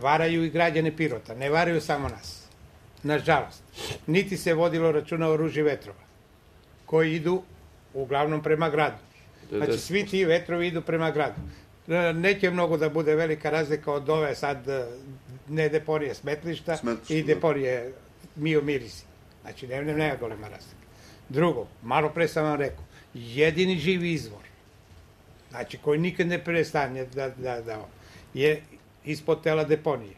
varaju i građane Pirota, ne varaju samo nas. Nažalost. Niti se vodilo računa o ruži vetrova, koji idu uglavnom prema gradu. Znači, svi ti vetrovi idu prema gradu. Neće mnogo da bude velika razlika od ove sad, ne deponije smetlišta i deponije Mio Mirisi. Znači, nema golema razlika. Drugo, malo pre sam vam rekao, jedini živi izvor, znači, koji nikad ne prestane je ispod tela deponije.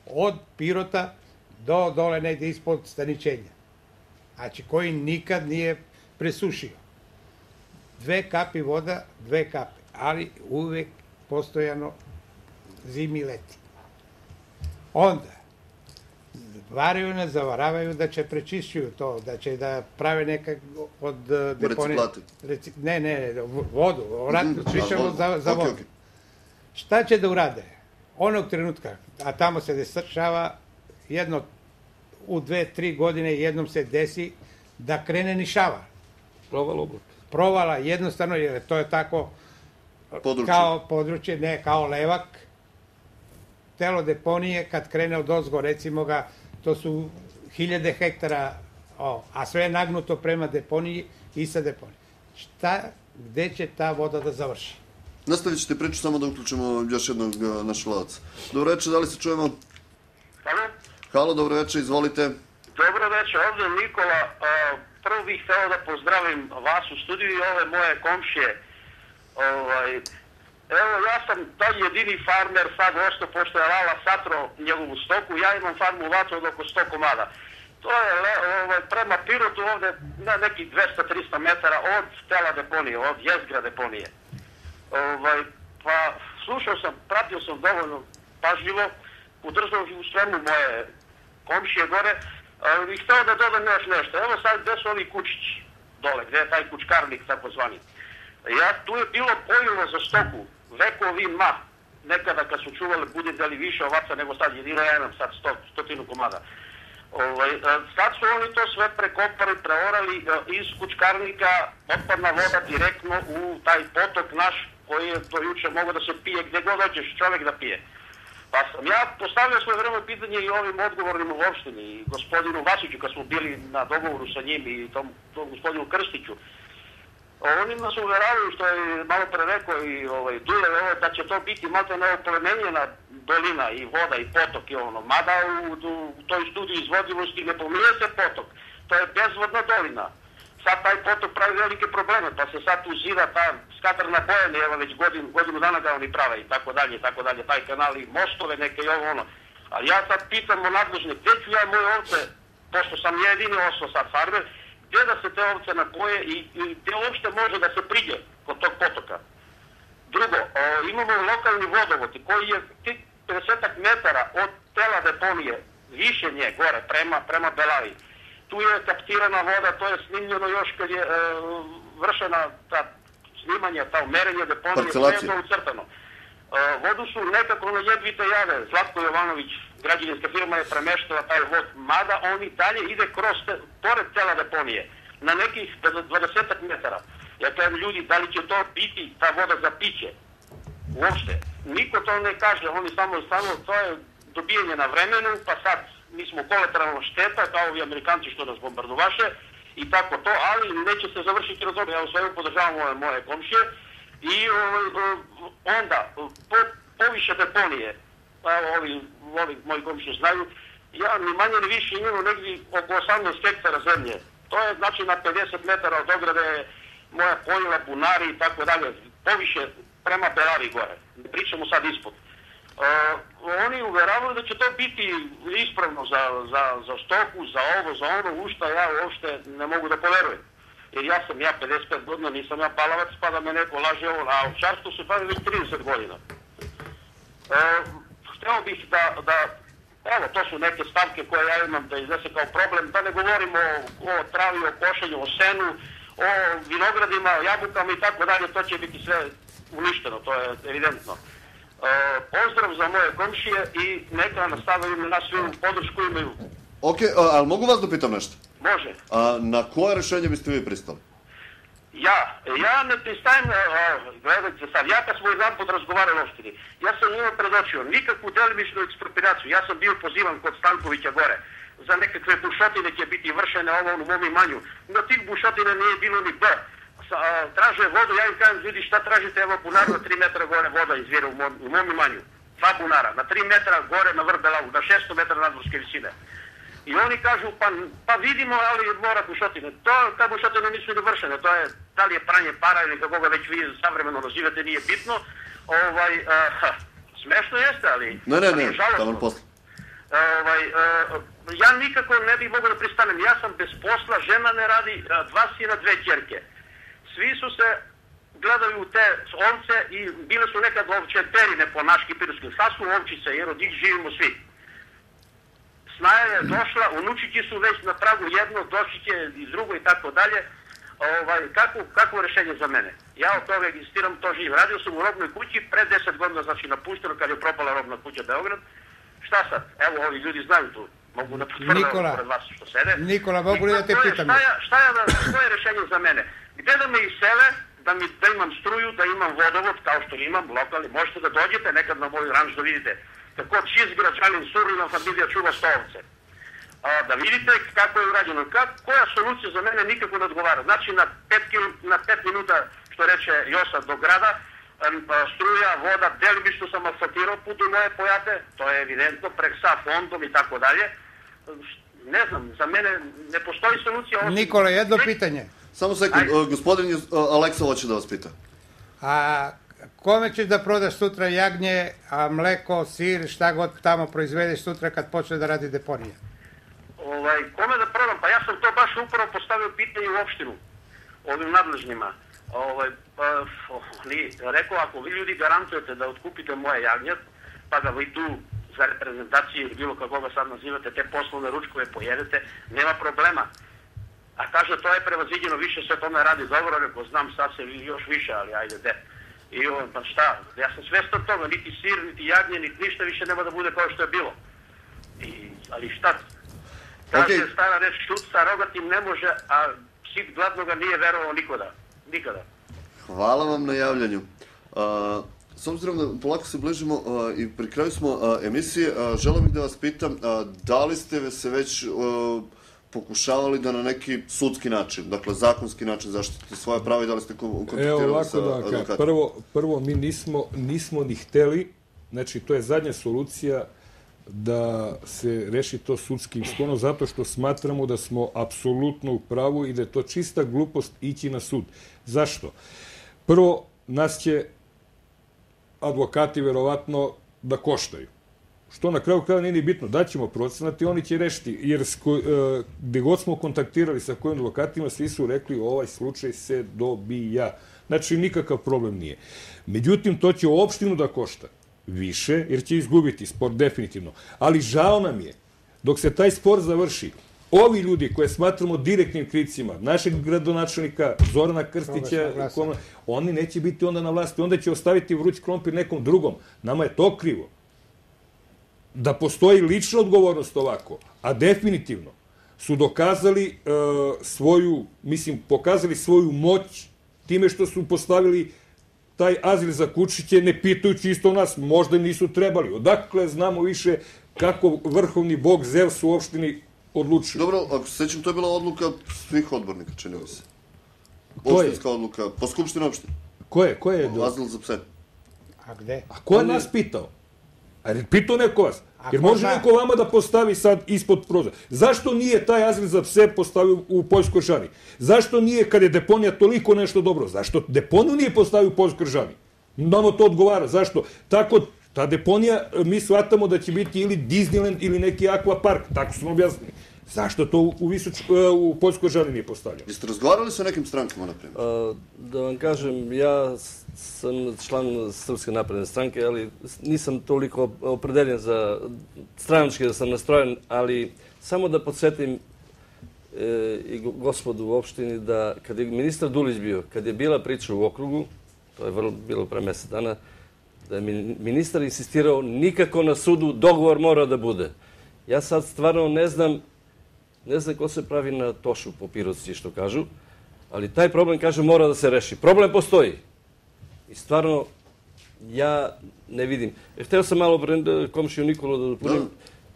Od Pirota do dole negde ispod staničenja. Znači, koji nikad nije presušio. 2 kapi voda, 2 kape, ali uvek postojano zimi i leti. Onda, varaju nas, zavaravaju da će prečišćuju to, da će da prave neka od deponije... Ne, vodu, pričamo za vodu. Šta će da urade? Onog trenutka, a tamo se dešava jedno u 2-3 godine jednom se desi da krene nišava. Provala, jednostavno, jer to je tako kao područje, ne kao levak. Telo deponije, kad krene od ozgo, recimo ga, to su 1000 hektara, a sve je nagnuto prema deponiji i sa deponije. Gde će ta voda da završi? Nastavit ćete priču, samo da uključimo još jednog našeg gledalca. Dobro večer, da li se čujemo? Halo? Halo, dobro večer, izvolite. Dobro večer, ovdje je Nikola. Prvo bih htio da pozdravim vas u studiju i ove moje komšije. Evo, ja sam taj jedini farmer sad ostao, pošto je Lala satro njegovu stoku, ja imam farmu u Vacu od oko 100 komada. To je prema Pirotu ovdje na nekih 200-300 metara od tela deponije, od jezgra deponije. Pa slušao sam, pratio sam dovoljno pažljivo, podržao u svemu moje komšije gore, i htio da dodam još nešto. Evo sad gde su ovi kučići dole, gde je taj kučkarnik takozvani. Tu je bilo pojilo za stoku, vekovima, nekada kad su čuvali budideli više ovaca nego sad, jedino ja imam sad 100 komada. Sad su oni to sve prekopali, preorali iz kučkarnika, otpadna voda direktno u taj potok naš koji je do juče mogao da se pije gde god hoćeš čovjek da pije. Pa sam ja postavio svoje vreme pitanje i ovim odgovornim u opštini, i gospodinu Vasiću kad smo bili na dogovoru sa njim i tom gospodinu Krstiću. Oni nas uveravaju, što je malo pre rekao i Dule, da će to biti malo neoplemenjena dolina i voda i potok i ono. Mada u toj studiji izvodljivosti ne pominje se potok, to je bezvodna dolina. Sad taj potok pravi velike probleme, pa se sad tu zida ta skatrna bojena, evo već godinu dana ga oni prave i tako dalje, taj kanal i mostove neke i ovo ono. Ali ja sad pitam o nadležne, gdje ću ja moje ovce, pošto sam jedini ostao sad farmer, gdje da se te ovce napoje i gdje uopšte može da se priđe kod tog potoka. Drugo, imamo lokalni vodovod koji je 50 metara od tela deponije, više nje, gore, prema Belavi. Tu je kaptirana voda, to je snimljeno još kad je vršena ta snimanje, ta merenje deponije, sve je to ucrtano. Vodu su nekako na jedvite jave, Zlatko Jovanović, građevinska firma je premeštala taj vod, mada on i dalje ide pored tela deponije, na nekih 20 metara. Ja kažem ljudi, da li će to biti ta voda za piće? Uopšte. Niko to ne kaže, oni samo to je dobijanje na vremenu, pa sad mi smo kolateralno šteta, kao ovi Amerikanci što nas bombardovaše i tako to, ali neće se završiti razlog. Ja u svemu podržavam moje komšije i onda poviše deponije, ovi moji komšije znaju, ja ni manje ni više imam negdje oko 18 hektara zemlje. To je znači na 50 metara od ograde moja pojila, bunari i tako dalje, poviše prema Belavi gore, ne pričamo sad ispod. Oni uveravaju da će to biti ispravno za stoku, za ovo, za ono, u šta ja uopšte ne mogu da poverujem. Jer ja 55 godina, nisam ja palavac, pa da me neko laže ovo, a ovčarstvo se bavi već 30 godina. Hteo bih da evo, to su neke stavke koje ja imam da iznese kao problem, da ne govorimo o travi, o košenju, o senu, o vinogradima, o jabukama i tako dalje, to će biti sve uništeno, to je evidentno. Pozdrav za moje komšije i neka nastavim na svu podršku imaju. Ok, ali mogu vas da pitam nešto? Može. Na koje rešenje biste vi pristali? Ja ne pristajem, gledajte sad, ja kad smo jedan put razgovarali o opštini, ja sam njima predočio nikakvu delimičnu ekspropriaciju, ja sam bio pozivan kod Stankovića gore, za nekakve bušotine će biti vršene ovo u mom imanju, na tih bušotina nije bilo ni B. Traže vodu, ja im kažem, ljudi šta tražite, evo bunar na 3 metra gore voda izvire u mom imanju, 2 bunara, na 3 metra gore na Vrbelavu, na 600 metra nadmorske visine. I oni kažu, pa vidimo, ali mora bušotine. Ta bušotina nisu ni vršene, to je, da li je pranje para ili kako ga već vi savremeno nazivate, nije bitno. Smešno jeste, ali... Ne, tamo posle. Ja nikako ne bih mogao da pristanem, ja sam bez posla, žena ne radi, 2 sina, 2 ćerke. Svi su se gledali u te ovce i bile su nekad ovče perine po naški pirutskim. Sad su ovčice, jer od njih živimo svi. Snaja je došla, unučići su već na pragu jedno, doći će i drugo i tako dalje. Kako rešenje za mene? Ja od toga egzistiram, to živim. Radio sam u robnoj kući, pre 10 godina, znači napušteno kad je propala robna kuća Beograd. Šta sad? Evo, ovi ljudi znaju tu. Mogu da potvrda pred vas što sede. Nikola, mogu li da te pitam? Što je rešenje za mene? Gde da me isele, da imam struju, da imam vodovod, kao što imam lokalni, možete da dođete nekad na moju ranč da vidite kako čist građanin, surina familija čuva stovce. Da vidite kako je urađeno. Koja solucija za mene nikako ne odgovara. Znači na 5 minuta, što reče Josa, do grada, struja, voda, delimično sam asfaltirao put u moje pojate, to je evidentno, prek sa fondom i tako dalje. Ne znam, za mene ne postoji solucija. Nikola, jedno pitanje. Samo sekund, gospodin Aleksa hoće da vas pita. Kome ćeš da prodaš sutra jagnje, mleko, sir, šta god tamo proizvedeš sutra kad počne da radi deponija? Kome da prodam? Pa ja sam to baš upravo postavio pitanje u opštinu, ovim nadležnjima. Rekao, ako vi ljudi garantujete da otkupite moje jagnje, pa da vi tu za reprezentaciju ili bilo kako ga sad nazivate, te poslovne ručkove pojedete, nema problema. A kaže, to je prevaziđeno, više se to ne radi dobro, rekao, znam sad se još više, ali ajde, de. I pa šta, ja sam svestan toga, niti sir, niti jagnje, niti ništa više nema da bude kao što je bilo. Ali šta? Kaže stara reč, šut sa rogatim ne može, a psih gladnoga nije verovao nikada. Hvala vam na javljanju. S obzirom da polako se bližimo i pri kraju smo emisije, želeo bih da vas pitam, da li ste se već pokušavali da na neki sudski način, dakle zakonski način zaštitite svoje prava i da li ste kontaktirali sa advokatom? Prvo, mi nismo ni hteli, znači to je zadnja solucija da se reši to sudskim sklonom, zato što smatramo da smo apsolutno u pravu i da je to čista glupost ići na sud. Zašto? Prvo, nas će advokati verovatno da koštaju. Što na kraju kraja nije ni bitno, daćemo procenat i oni će rešiti, jer gde god smo kontaktirali sa kojim advokatima, svi su rekli ovaj slučaj se dobija. Znači, nikakav problem nije. Međutim, to će opštinu da košta više, jer će izgubiti spor definitivno. Ali žao nam je, dok se taj spor završi, ovi ljudi koje smatramo direktnim krivcima, našeg gradonačelnika Zorana Krstića, oni neće biti onda na vlasti, onda će ostaviti vruć krompir nekom drugom. Nama je to krivo. Da postoji lična odgovornost ovako, a definitivno su dokazali pokazali svoju moć time što su postavili taj azil za kučiće, ne pitajući isto nas, možda nisu trebali. Odakle znamo više kako vrhovni bog Zevs u opštini odlučio. Dobro, ako se sećam, to je bila odluka svih odbornika, čini mi se. Opštinska odluka, po skupštini opštine. Ko je? Azil za pse. A gde? A ko je nas pitao? A je pitao neko vas? Jer može neko vama da postavi sad ispod prozora. Zašto nije taj azil za pse postavio u Poljskoj Žani? Zašto nije, kad je deponija toliko nešto dobro, zašto deponiju nije postavio u Poljskoj Žani? Nama to odgovara. Zašto? Tako, ta deponija, mi shvatamo da će biti ili Disneyland ili neki aquapark. Tako smo objasnili. Zašto to u Poljskoj Žani nije postavljeno? Jeste razgovarali sa nekim strankama, na primjer? Da vam kažem, ja sam član Srpske napredne stranke, ali nisam toliko opredeljen za stranački da sam nastrojen, ali samo da podsjetim i gospodu u opštini da kad je ministar Dulić bio, kad je bila priča u okrugu, to je bilo pre mesec dana, da je ministar insistirao nikako na sudu, dogovor mora da bude. Ja sad stvarno ne znam ko se pravi na tošu po Pirotci, što kažu, Ali taj problem, kažem, mora da se reši. Problem postoji. I stvarno, ja ne vidim. Hteo sam malo komšiju Nikolu da dopunim.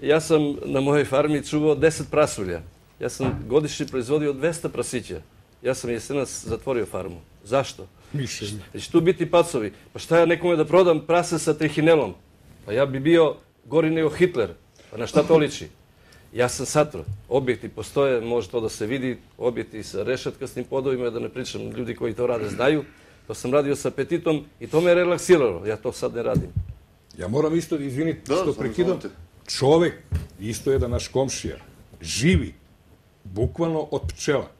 Ja sam na mojoj farmi čuvao 10 prasulja. Ja sam godišnje proizvodio 200 prasića. Ja sam jesenas zatvorio farmu. Zašto? Mišljenje. Će tu biti pacovi. Pa šta ja nekome da prodam prase sa trihinelom? Pa ja bi bio gori nego Hitler. Pa na šta to liči? Ja sam satro. Objekti postoje, može to da se vidi. Objekti sa rešetkastim podovima, da ne pričam, ljudi koji to rade znaju. To sam radio sa apetitom i to me je relaksiralo. Ja to sad ne radim. Ja moram isto, izviniti što prekidam, čovek, isto jedan naš komšija, živi bukvalno od pčela.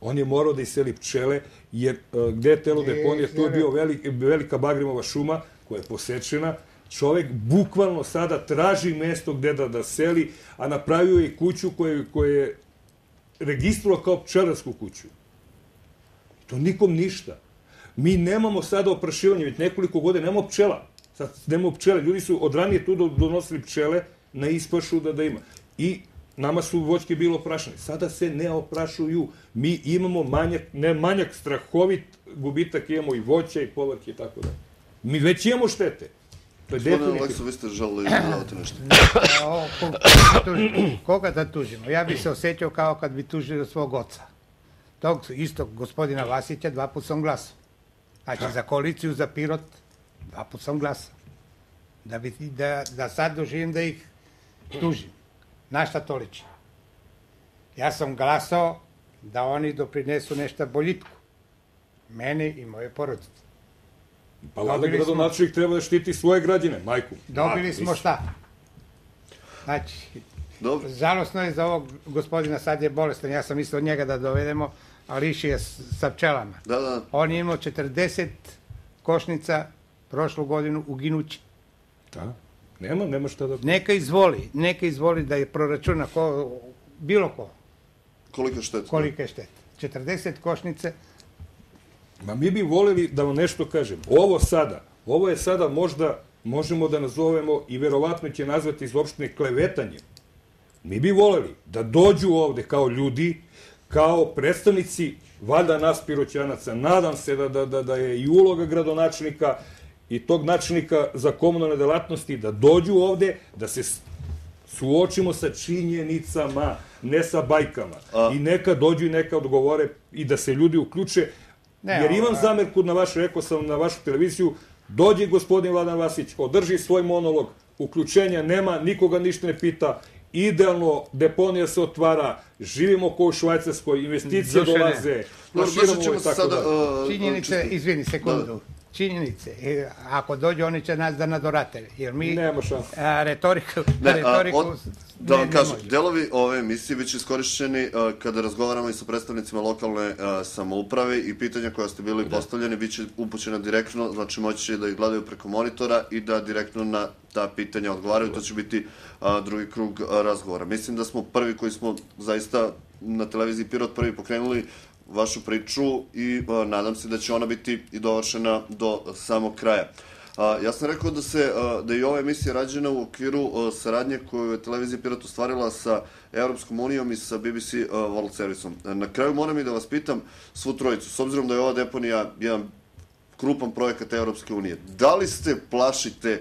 On je morao da iseli pčele, jer gde je telo deponija, to je bio velika Bagrimova šuma koja je posečena. Čovek bukvalno sada traži mesto gde da seli, a napravio je kuću koju je registrovao kao pčelarsku kuću. To nikom ništa. Mi nemamo sada oprašivanje, već nekoliko godina nemamo pčela. Sad nemamo pčele. Ljudi su od ranije tu donosili pčele na ispašu da ima. I nama su voćke bilo oprašene. Sada se ne oprašuju. Mi imamo manjak, strahovit gubitak, imamo i voća i povrće i tako da. Mi već imamo štete. Gospodine Alekso, vi ste želeli da dodate nešto. Koga da tužimo? Ja bih se osjećao kao kad bi tužio svog oca. Tog istog gospodina Vasića 2 puta sam glasao. Znači, za koaliciju, za Pirot, 2 puta sam glasao. Da sad doživim da ih tužim. Na šta to liči? Ja sam glasao da oni doprinesu nešto boljitku. Meni i moje porodice. Pa vada gradonačelnik treba da štiti svoje građane, majku. Dobili smo šta? Znači, žalostno je za ovog gospodina, sad je bolestan, ja sam mislio od njega da dovedemo, ali iši je sa pčelama. On je imao 40 košnica prošlu godinu u Ginući. Da, nema šta da... Neka izvoli da je proračuna bilo ko. Kolika šteta? Kolika je šteta. 40 košnice. Ma mi bi voleli da vam nešto kažem. Ovo je sada možda, možemo da nazovemo i verovatno će nazvati iz opštine klevetanje. Mi bi voleli da dođu ovde kao ljudi, kao predstavnici valjda nas Piroćanaca. Nadam se da je i uloga gradonačelnika i tog načelnika za komunalne delatnosti da dođu ovde, da se suočimo sa činjenicama, ne sa bajkama. I neka dođu i neka odgovore i da se ljudi uključe. Jer imam zamerku na vašu, rekao sam na vašu televiziju, dođe gospodin Vladan Vasić, održi svoj monolog, uključenja nema, nikoga ništa ne pita, idealno deponija se otvara, živimo ko u Švajcarskoj, investicije dolaze, naširamo i tako dalje. Činjenice, izvini sekundu, činjenice, ako dođu oni će nas da nadorate, jer mi retoriku da vam kažem, delovi ove emisije već iskorišćeni kada razgovaramo i sa predstavnicima lokalne samouprave i pitanja koja ste bili postavljeni bit će upućena direktno, znači moći će da ih gledaju preko monitora i da direktno na ta pitanja odgovaraju, to će biti drugi krug razgovora. Mislim da smo prvi koji smo zaista na televiziji Pirot prvi pokrenuli vašu priču i nadam se da će ona biti i dovršena do samog kraja. Ja sam rekao da je i ova emisija rađena u okviru saradnje koju je televizija Pirot ostvarila sa Evropskom unijom i sa BBC World Serviceom. Na kraju moram i da vas pitam svu trojicu, s obzirom da je ova deponija jedan krupan projekat Evropske unije, da li se plašite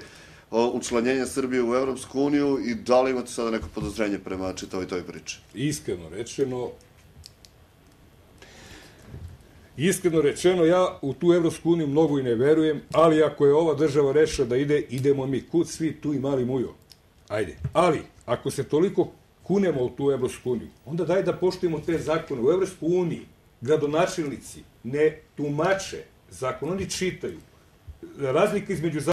učlanjenja Srbije u Evropsku uniju i da li imate sada neko podozrenje prema čitavoj toj priči? Iskreno rečeno, ja u tu Evropsku uniju mnogo i ne verujem, ali ako je ova država rešila da ide, idemo mi. Kud svi tu i mali mujo. Ajde. Ali, ako se toliko kunemo u tu Evropsku uniju, onda daj da poštujemo te zakone. U Evropsku uniji gradonačelnici ne tumače zakon, oni čitaju. Razlika između